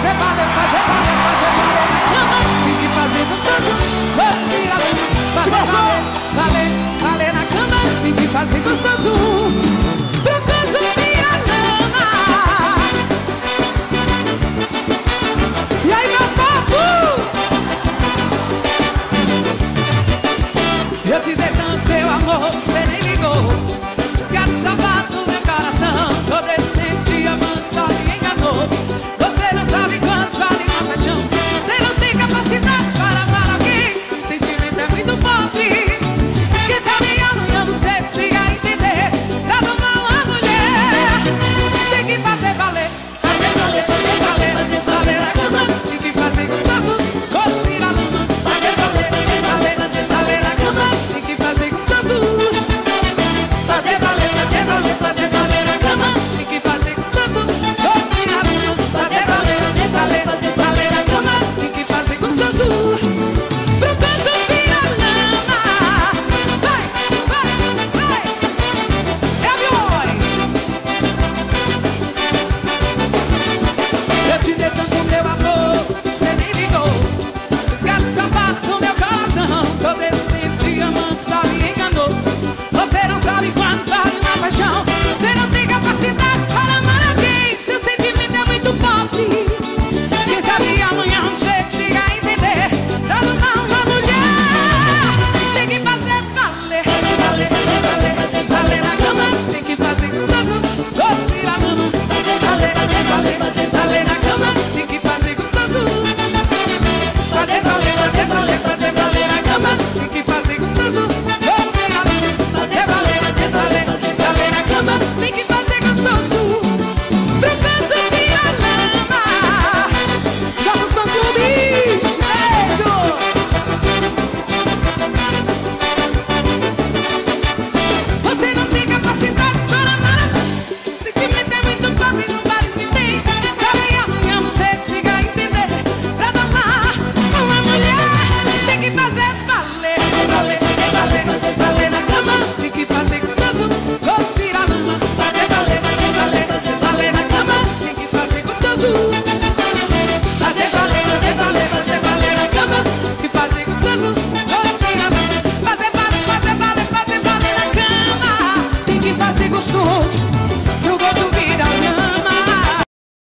fazer valer, fazer valer, fazer valer na cama. Tem que fazer gostoso, respirar. Fazer valer, valer, valer na cama. Tem que fazer gostoso. Procura Sofia Lama. E aí, meu papo? Eu te dei tanto teu amor, você nem ligou. Desgaste o sapato do meu coração. Todo esse tempo de amante só me enganou. Você não sabe quanto vale uma paixão. Você não tem capacidade para amar alguém. Sentimento é muito pobre. Quem sabe eu não sei que siga a entender. Trata mal a mulher. Tem que fazer valer, fazer valer, fazer valer, fazer valer na cama. Tem que fazer gostoso, construir a lama. Fazer valer, fazer valer, fazer valer na cama. Tem que fazer gostoso. Fazer valer, fazer valer, fazer valer na cama. Tem que fazer gostoso, construir a lama. Fazer valer, fazer valer, fazer valer na cama. Tem que fazer gostoso. Procura Sofia Lama. Vai, vai, vai. É a voz. Eu te dei tanto meu amor, você nem ligou. Desgaste o sapato do meu coração. Todo esse tempo de amante só me enganou. Você não sabe quanto vale uma paixão. Você não tem capacidade para amar alguém. Seu sentimento é muito pobre.